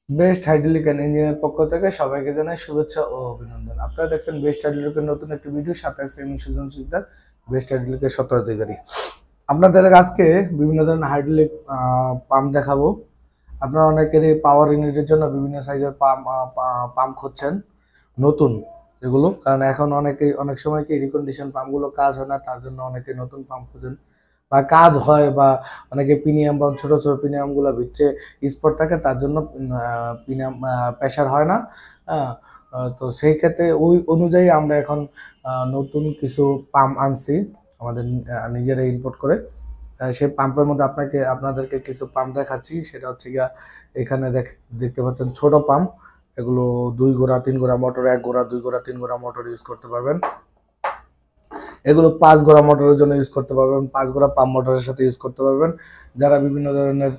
Best hydraulic and ইঞ্জিনের পক্ষ থেকে সবাইকে জানাই শুভেচ্ছা ও অভিনন্দন। আপনারা দেখছেন বেস্ট হাইড্রোলিকের নতুন একটি ভিডিও, সাথে আছে আমি সুজন শিকদার, বেস্ট হাইড্রোলিকের স্বত্বাধিকারী। আপনাদের আজকে বিভিন্ন ধরনের হাইড্রোলিক পাম্প দেখাবো। আপনারা অনেকেরই পাওয়ার ইউনিটের জন্য বিভিন্ন সাইজের পাম্প খুঁজছেন নতুন এগুলো, কারণ এখন অনেক সময় কি রিকন্ডিশন পাম্পগুলো কাজ হয় না, তার জন্য অনেকে নতুন পাম্প খুঁজেন বা কাজ হয়, বা অনেকে প্রিমিয়াম বা ছোট ছোট প্রিমিয়ামগুলো ভিতরে স্পট থাকে, তার জন্য প্রিমিয়াম প্রেশার হয় না। আহ, তো সেই ক্ষেত্রে ওই অনুযায়ী আমরা এখন নতুন কিছু পাম্প আনছি আমাদের নিজেরা ইম্পোর্ট করে। সেই পাম্পের মধ্যে আপনাদেরকে কিছু পাম্প দেখাচ্ছি। সেটা হচ্ছে গিয়া এখানে দেখতে পাচ্ছেন ছোট পাম্প। এগুলো 2 গোড়া 3 গোড়া মোটর, 1 গোড়া 2 গোড়া 3 গোড়া মোটর ইউজ করতে পারবেন। এগুলো 5 গোড়া মোটরের জন্য ইউজ করতে পারবেন, 5 গোড়া পাম্প মোটরের সাথে ইউজ করতে পারবেন। যারা বিভিন্ন ধরনের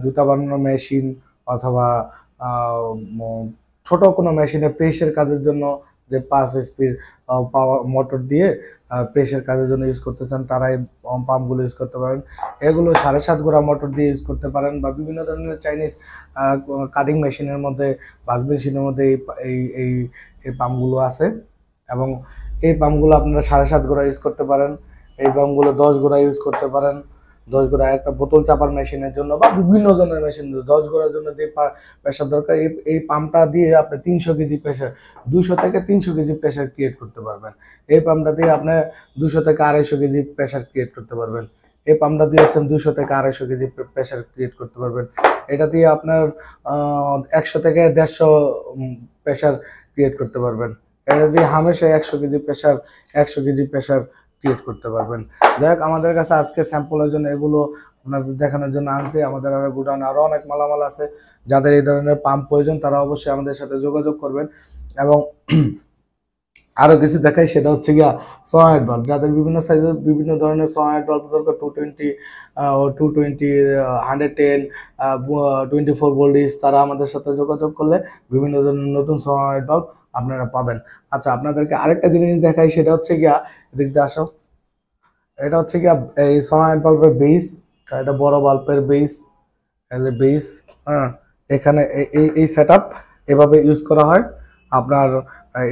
জুতা বানানোর মেশিন অথবা ছোট কোনো মেশিনে প্রেসের কাজের জন্য যে 5 HP পাওয়ার মোটর দিয়ে প্রেসের কাজের জন্য ইউজ করতে চান, তারা এই পাম্পগুলো ইউজ করতে পারেন। এগুলো 7.5 গোড়া মোটর দিয়ে ইউজ করতে পারেন, বা বিভিন্ন ধরনের চাইনিজ কাটিং মেশিনের মধ্যে, বাস মেশিনের মধ্যে এই এই এই পাম্পগুলো আছে। এবং এই পাম্পগুলো আপনারা 7.5 গোড়া ইউজ করতে পারেন। এই পাম্পগুলো 10 গোড়া ইউজ করতে পারেন। 10 গোড়া একটা বোতল চাপার মেশিনের জন্য বা বিভিন্ন ধরনের মেশিন, 10 গোড়ার জন্য যে প্রেশার দরকার, এই পাম্পটা দিয়ে আপনি 300 কেজি প্রেশার, 200 থেকে 300 কেজি প্রেশার ক্রিয়েট করতে পারবেন। এই পাম্পটা দিয়ে আপনি 200 থেকে 250 কেজি প্রেশার ক্রিয়েট করতে পারবেন। এই পাম্পটা দিয়ে 200 থেকে 250 কেজি প্রেশার ক্রিয়েট করতে পারবেন। এটা দিয়ে আপনার 100 থেকে 150 প্রেশার ক্রিয়েট করতে পারবেন। এটা দিয়ে হামেশা 100 কেজি প্রেশার ক্রিয়েট করতে পারবেন। যাই হোক, আমাদের কাছে আজকে স্যাম্পলের জন্য এগুলো আপনাদের দেখানোর জন্য আনছি। আমাদের আরো গুডাউনে আরো অনেক মালামাল আছে। যাদের এই ধরনের পাম্প প্রয়োজন তারা অবশ্যই আমাদের সাথে যোগাযোগ করবেন। এবং আরো কিছু দেখাই, সেটা হচ্ছে গিয়া সয়েড বাল্ব। যাদের বিভিন্ন সাইজের বিভিন্ন ধরনের সয়েড বাল্ব দরকার, 220, 220, 110, 24 ভোল্টেজ, তারা আমাদের সাথে যোগাযোগ করলে বিভিন্ন ধরনের নতুন সয়েড বাল্ব আপনারা পাবেন। আচ্ছা, আপনাদেরকে আরেকটা জিনিস দেখাই, সেটা হচ্ছে গিয়া, এদিক দিয়ে আসো। এটা হচ্ছে গিয়া এই সয়েড বাল্বের বেস। এটা বড় বাল্বের বেস, এজ এ বেস। হ্যাঁ, এখানে এই সেট আপ এভাবে ইউজ করা হয় আপনার।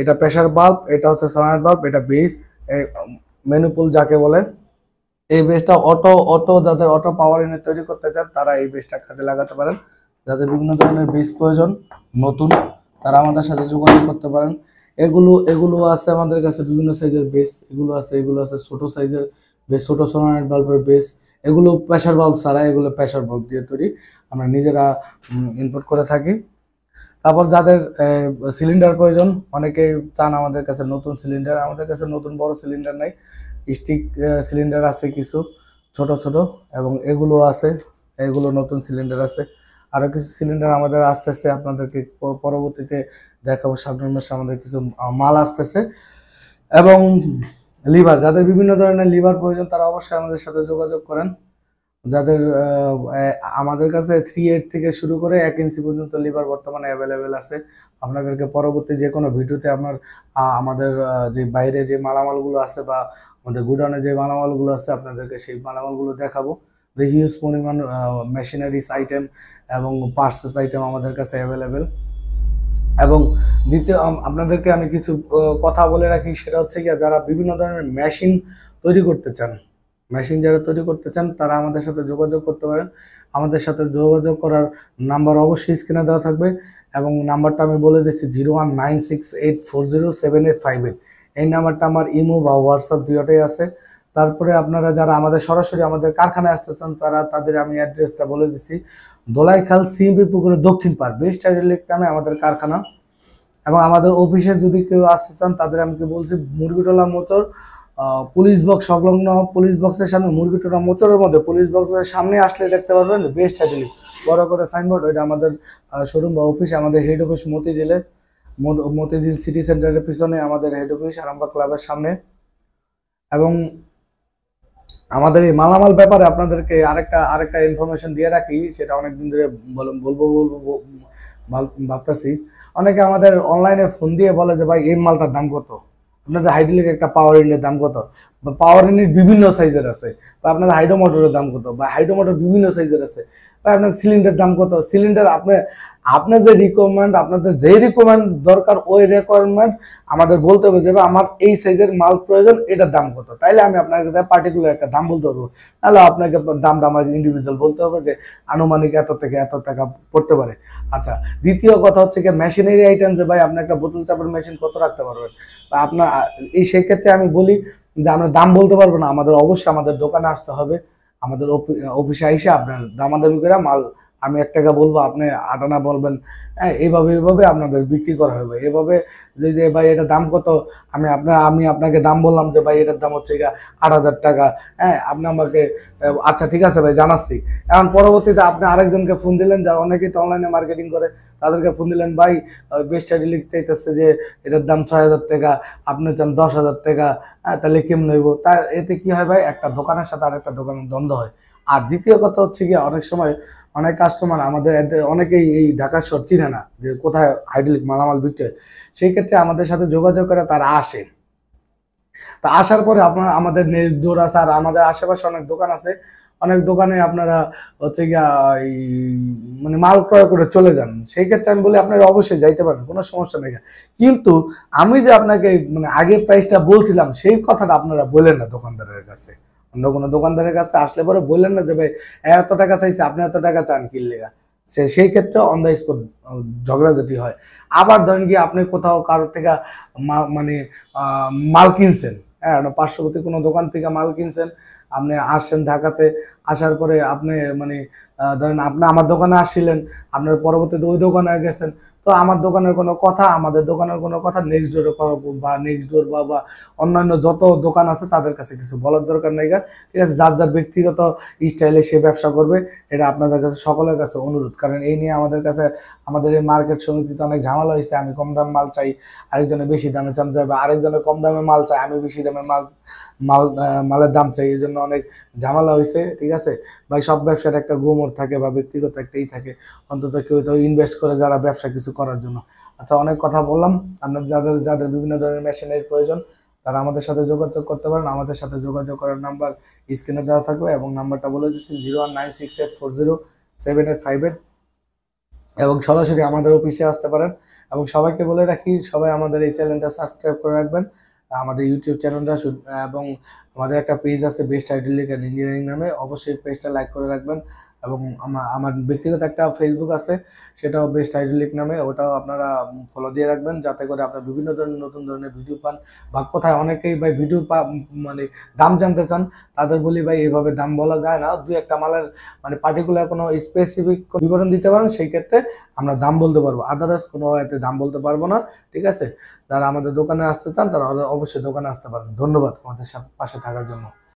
এটা প্রেসার বাল্ব, এটা হচ্ছে সয়েড বাল্ব, এটা বেস, মেনুপুল যাকে বলে। এই বেসটা অটো অটো যাদের অটো পাওয়ার ইউনিট তৈরি করতে চান, তারা এই বেসটা কাজে লাগাতে পারেন। যাদের বিভিন্ন ধরনের বেস প্রয়োজন নতুন, তারা আমাদের সাথে যোগাযোগ করতে পারেন। এগুলো এগুলো আছে আমাদের কাছে বিভিন্ন সাইজের বেস। এগুলো আছে ছোট সাইজের বেস, ছোট সয়েড বাল্বের বেস। এগুলো প্রেসার বাল্ব ছাড়া, এগুলো প্রেসার বাল্ব দিয়ে তৈরি, আমরা নিজেরা ইম্পোর্ট করে থাকি। তারপর যাদের সিলিন্ডার প্রয়োজন, অনেকে চান আমাদের কাছে নতুন সিলিন্ডার। আমাদের কাছে নতুন বড় সিলিন্ডার নাই, স্টিক সিলিন্ডার আছে কিছু ছোট ছোট, এবং এগুলো আছে, এগুলো নতুন সিলিন্ডার আছে। আরো কিছু সিলিন্ডার আমাদের আসতেছে, আপনাদেরকে পরবর্তীতে দেখাবো। সামনের মাসে আমাদের কিছু মাল আসতেছে। এবং লিভার, যাদের বিভিন্ন ধরনের লিভার প্রয়োজন, তারা অবশ্যই আমাদের সাথে যোগাযোগ করেন। যাদের আমাদের কাছে 3/8 থেকে শুরু করে 1 ইঞ্চি পর্যন্ত লিভার বর্তমানে অ্যাভেলেবেল আছে। আপনাদেরকে পরবর্তী যে কোনো ভিডিওতে আমাদের যে বাইরে যে মালামালগুলো আছে, বা আমাদের গুডাউনে যে মালামালগুলো আছে, আপনাদেরকে সেই মালামালগুলো দেখাবো। যে হিউজ পরিমাণ মেশিনারিজ আইটেম এবং পার্সেস আইটেম আমাদের কাছে অ্যাভেলেবেল। এবং দ্বিতীয়, আপনাদেরকে আমি কিছু কথা বলে রাখি, সেটা হচ্ছে কি, যারা বিভিন্ন ধরনের মেশিন তৈরি করতে চান, যারা তৈরি করতে চান, তারা আমাদের সাথে যোগাযোগ করতে পারেন। আমাদের সাথে যোগাযোগ করার নাম্বার অবশ্যই স্ক্রিনে দেওয়া থাকবে, এবং নাম্বারটা আমি বলে দিচ্ছি, 0196840785 এই নাম্বারটা আমার ইমো বা হোয়াটসঅ্যাপ দুটোই আছে। তারপরে আপনারা যারা আমাদের সরাসরি আমাদের কারখানায় আসতে চান, তাদের আমি অ্যাড্রেসটা বলে দিচ্ছি। দোলাইখাল সিএমপি পুকুরের দক্ষিণ পাড়, বেস্ট হাইড্রোলিক নামে আমাদের কারখানা। এবং আমাদের অফিসে যদি কেউ আসতে চান, তাদের আমি কি বলছি, মুরগিটোলা মোচর, পুলিশ বক্স সংলগ্ন, পুলিশ বক্সের সামনে, মুরগিটোলা মোচরের মধ্যে পুলিশ বক্সের সামনে আসলে দেখতে পারবেন বেস্ট হাইড্রোলিক বড় করে সাইনবোর্ড। ওইটা আমাদের শোরুম বা অফিস। আমাদের হেড অফিস মতিঝিল সিটি সেন্টারের পিছনে আমাদের হেড অফিস, আরামবাগ ক্লাবের সামনে। এবং আমাদের এই মালামাল ব্যাপারে আপনাদেরকে আরেকটা ইনফরমেশন দিয়ে রাখি, সেটা অনেকদিন ধরে বলবো বলবো ভাবতেছি। অনেকে আমাদের অনলাইনে ফোন দিয়ে বলে যে, ভাই এই মালটার দাম কত, আপনাদের হাইড্রোলিক একটা পাওয়ার ইউনিটের দাম কত, পাওয়ার ইউনিট বিভিন্ন সাইজের আছে, বা আপনার হাইড্রো মোটরের দাম কত, বা হাইড্রো মোটর বিভিন্ন সাইজের আছে, বা আপনার সিলিন্ডার দাম কত, সিলিন্ডার আপনার যে রিকোয়ারমেন্ট, আপনাদের যে রিকোয়ারমেন্ট দরকার ওই রিকোয়ারমেন্ট আমাদের বলতে হবে যে আমার এই সাইজের মাল প্রয়োজন, এটার দাম কত, তাইলে আমি আপনাকে পার্টিকুলার একটা দাম বলতে পারবো। তাহলে আপনাকে দামটা আমাকে ইন্ডিভিজুয়াল বলতে হবে যে আনুমানিক এত থেকে এত টাকা পড়তে পারে। আচ্ছা, দ্বিতীয় কথা হচ্ছে কি মেশিনারি আইটেম, যে ভাই আপনি একটা বোতল চাপের মেশিন কত রাখতে পারবেন, বা আপনার এই সেক্ষেত্রে আমি বলি যে আমরা দাম বলতে পারবো না, আমাদের অবশ্যই আমাদের দোকানে আসতে হবে, আমাদের অফিসে এসে আপনার দামাদামি করে মাল, আমি 1 টাকা বলবো আপনি 8 আনা বলবেন, হ্যাঁ এইভাবে আপনাদের বিক্রি করা হবে। এভাবে যে ভাই এটা দাম কত, আমি আপনাকে দাম বললাম যে ভাই এটার দাম হচ্ছে 8,000 টাকা, হ্যাঁ আপনি আমাকে আচ্ছা ঠিক আছে ভাই জানাচ্ছি। এখন পরবর্তীতে আপনি আরেকজনকে ফোন দিলেন, যারা অনেকেই তো অনলাইনে মার্কেটিং করে, তাদেরকে ফোন দিলেন, ভাই বেস্ট আইডি লিখ চাইতেছে যে এটার দাম 6,000 টাকা, আপনি চান 10,000 টাকা, হ্যাঁ তাহলে কেমন হইব? তা এতে কি হয় ভাই, একটা দোকানের সাথে আরেকটা দোকানের দ্বন্দ্ব হয়। আর দ্বিতীয় কথা হচ্ছে কি অনেক সময় অনেক কাস্টমার আমাদের অনেকেই এই ঢাকা শহর চিনে না যে কোথায় হাইড্রোলিক মালামাল বিক্রি হয়, সেই ক্ষেত্রে আমাদের সাথে যোগাযোগ করে তারা আসে। তা আসার পরে আপনার আমাদের জোর আছে, আর আমাদের আশেপাশে অনেক দোকান আছে, অনেক দোকানে আপনারা হচ্ছে গিয়া এই মানে মাল ক্রয় করে চলে যান। সেই ক্ষেত্রে আমি বলি আপনারা অবশ্যই যাইতে পারেন, কোনো সমস্যা নেই। কিন্তু আমি যে আপনাকে মানে আগে প্রাইসটা বলছিলাম সেই কথাটা আপনারা বললেন না দোকানদারের কাছে। অন্য কোনো দোকানদারের কাছে আসলে পরে বললেন না যে ভাই এত টাকা চাইছে, আপনি এত টাকা চান কিনলে, সেই ক্ষেত্রে অন দ্য স্পট ঝগড়াঝাটি হয়। আবার ধরেন কি আপনি কোথাও কারোর থেকে মানে মাল কিনছেন, হ্যাঁ পার্শ্ববর্তী কোনো দোকান থেকে মাল কিনছেন, আপনি আসছেন ঢাকাতে, আসার পরে আপনি মানে ধরেন আপনি আমার দোকানে আসছিলেন, আপনার পরবর্তীতে ওই দোকানে গেছেন, তো আমার দোকানের কোনো কথা, আমাদের দোকানের কোনো কথা নেক্সট ডোরে বা নেক্সট ডোর বা অন্যান্য যত দোকান আছে তাদের কাছে কিছু বলার দরকার নেই। ঠিক আছে, যার যার ব্যক্তিগত স্টাইলে সে ব্যবসা করবে, এটা আপনাদের কাছে সকলের কাছে অনুরোধ। কারণ এই নিয়ে আমাদের কাছে আমাদের এই মার্কেট সমিতিতে অনেক ঝামেলা হয়েছে, আমি কম দাম মাল চাই, আরেকজনে বেশি দামে চান যাবে, আরেকজনে কম দামে মাল চাই, আমি বেশি দামে মালের দাম চাই, এই জন্য অনেক ঝামেলা হয়েছে। ঠিক আছে ভাই, সব ব্যবসার একটা গোমর থাকে বা ব্যক্তিগত একটাই থাকে, অন্তত কেউ তো ইনভেস্ট করে যারা ব্যবসা কিছু করার জন্য। আচ্ছা, অনেক কথা বললাম। আপনার যাদের যাদের বিভিন্ন ধরনের মেশিনের প্রয়োজন তারা আমাদের সাথে যোগাযোগ করতে পারেন। আমাদের সাথে যোগাযোগ করার নাম্বার স্ক্রিনে দেওয়া থাকবে, এবং নাম্বারটা বলে দিচ্ছি 0196840785, এবং সরাসরি আমাদের অফিসে আসতে পারেন। এবং সবাইকে বলে রাখি, সবাই আমাদের এই চ্যানেলটা সাবস্ক্রাইব করে রাখবেন, আমাদের ইউটিউব চ্যানেলটা, এবং আমাদের একটা পেজ আছে বেস্ট হাইড্রোলিক অ্যান্ড ইঞ্জিনিয়ারিং নামে, অবশ্যই পেজটা লাইক করে রাখবেন। এবং আমার ব্যক্তিগত একটা ফেসবুক আছে, সেটাও বেস্ট হাইড্রোলিক নামে, ওটাও আপনারা ফলো দিয়ে রাখবেন, যাতে করে আপনারা বিভিন্ন ধরনের নতুন ধরনের ভিডিও পান। বা কোথায় অনেকেই ভাই ভিডিও মানে দাম জানতে চান, তাদের বলি ভাই এইভাবে দাম বলা যায় না, দুই একটা মালের মানে পার্টিকুলার কোনো স্পেসিফিক বিবরণ দিতে পারেন, সেই ক্ষেত্রে আমরা দাম বলতে পারবো, আদারওয়াইজ কোনো এতে দাম বলতে পারবো না। ঠিক আছে, যারা আমাদের দোকানে আসতে চান তারা অবশ্যই দোকানে আসতে পারেন। ধন্যবাদ আমাদের সাথে পাশে থাকার জন্য।